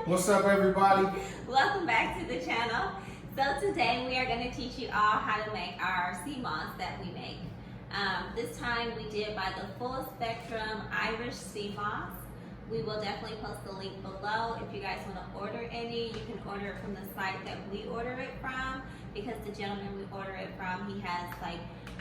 What's up, everybody? Welcome back to the channel. So today we are going to teach you all how to make our sea moss that we make. This time we did by the Full Spectrum Irish Sea Moss. We will definitely post the link below. If you guys want to order any, you can order it from the site that we order it from, because the gentleman we order it from, he has like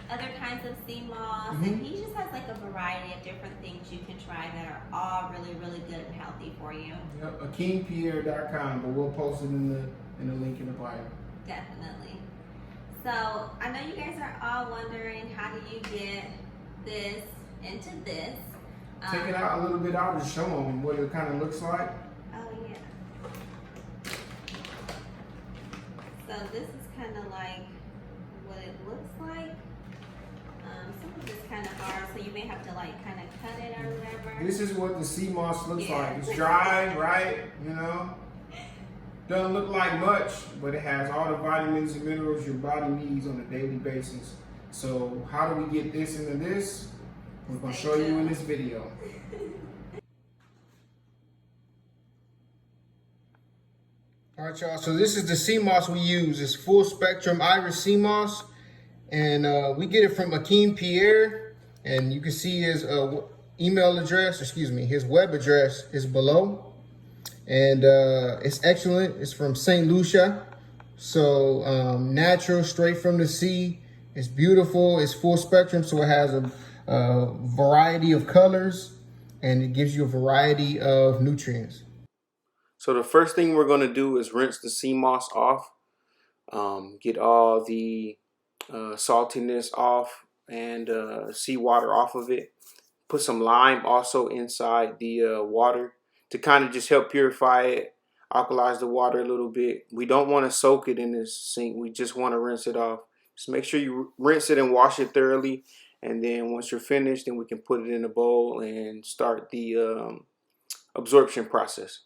other kinds of sea moss, and he just has like a variety of different things you can try that are all really good and healthy for you. Yep, AkeemPierre.com, but we'll post it in the link in the bio. Definitely. So I know you guys are all wondering, how do you get this into this? Take it out a little bit out and show them what it kind of looks like. Oh yeah. So this is kind of like what it looks like. Some of it's kind of hard, so you may have to like kind of cut it or whatever. This is what the sea moss looks Yeah. like. It's dry, right? You know? Doesn't look like much, but it has all the vitamins and minerals your body needs on a daily basis. So how do we get this into this? We're going to show you in this video. All right, y'all. So this is the sea moss we use. It's Full Spectrum Irish Sea Moss. And we get it from Akeem Pierre. And you can see his email address, his web address is below. And it's excellent. It's from St. Lucia. So natural, straight from the sea. It's beautiful. It's full spectrum, so it has a variety of colors, and it gives you a variety of nutrients. So the first thing we're going to do is rinse the sea moss off. Get all the saltiness off and seawater off of it. Put some lime also inside the water to kind of just help purify it, alkalize the water a little bit. We don't want to soak it in this sink. We just want to rinse it off. Just make sure you rinse it and wash it thoroughly. And then once you're finished, then we can put it in a bowl and start the absorption process.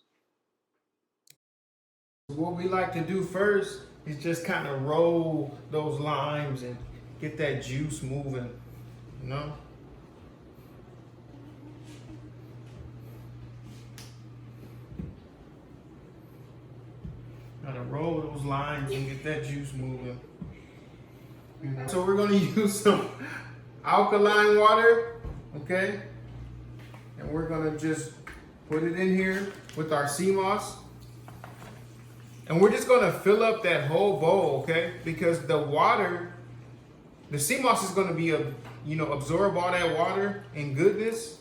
What we like to do first is just kind of roll those limes and get that juice moving, you know? Gotta roll those lines and get that juice moving. You know? So we're gonna use some alkaline water, okay? And we're gonna just put it in here with our sea moss. And we're just gonna fill up that whole bowl, okay? Because the water, the sea moss is gonna be absorb all that water and goodness,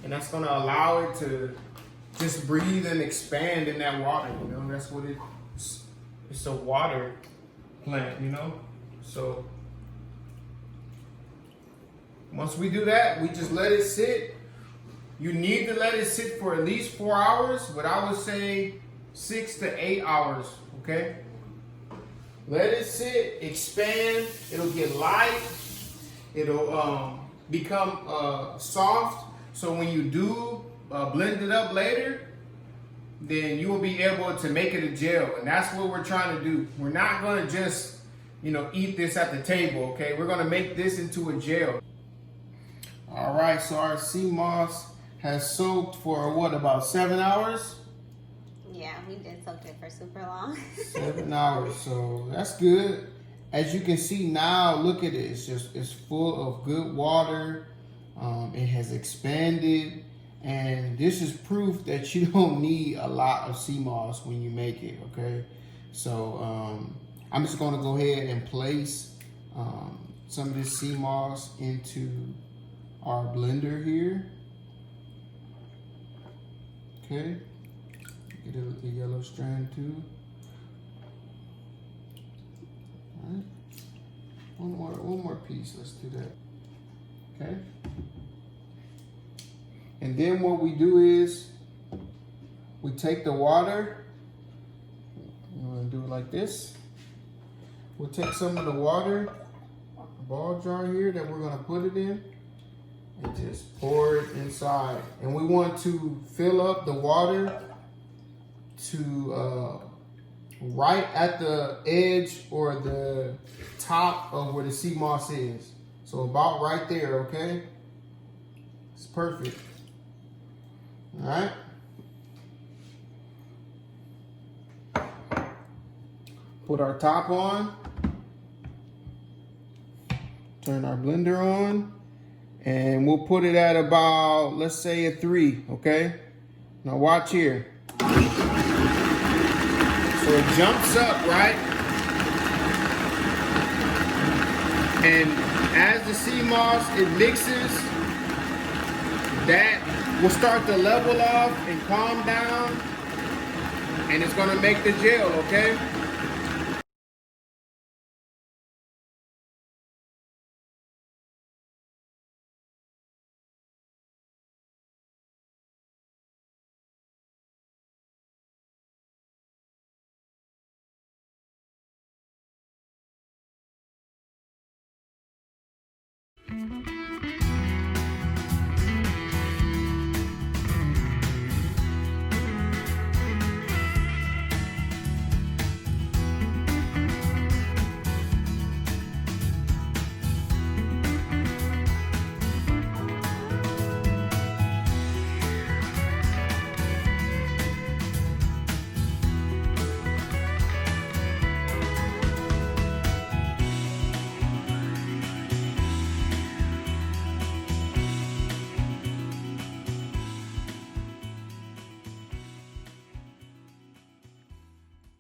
and that's gonna allow it to just breathe and expand in that water. You know, that's what it's a water plant, you know. So once we do that, we just let it sit. You need to let it sit for at least 4 hours, but I would say 6 to 8 hours, okay? Let it sit, expand, it'll get light, it'll become soft, so when you do blend it up later, then you will be able to make it a gel, and that's what we're trying to do. We're not gonna just, eat this at the table, okay? We're gonna make this into a gel. All right, so our sea moss has soaked for what, about 7 hours? Yeah, we did soak it for super long. 7 hours, so that's good. As you can see now, look at it. It's full of good water. It has expanded, and this is proof that you don't need a lot of sea moss when you make it. Okay, so I'm just going to go ahead and place some of this sea moss into our blender here. Okay. Get a yellow strand too. All right. One more piece. Let's do that. Okay. And then what we do is we take the water. You want to do it like this. We'll take some of the water, a ball jar here that we're going to put it in, and just pour it inside. And we want to fill up the water to right at the edge or the top of where the sea moss is. So about right there, okay? It's perfect. All right. Put our top on. Turn our blender on. And we'll put it at about, let's say, a 3, okay? Now watch here. So it jumps up, right? And as the sea moss, it mixes, that will start to level off and calm down, and it's gonna make the gel, okay?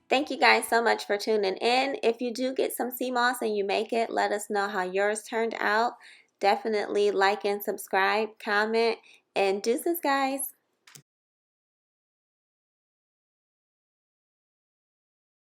Thank you guys so much for tuning in. If you do get some sea moss and you make it, let us know how yours turned out. Definitely like and subscribe, comment, and deuces, guys.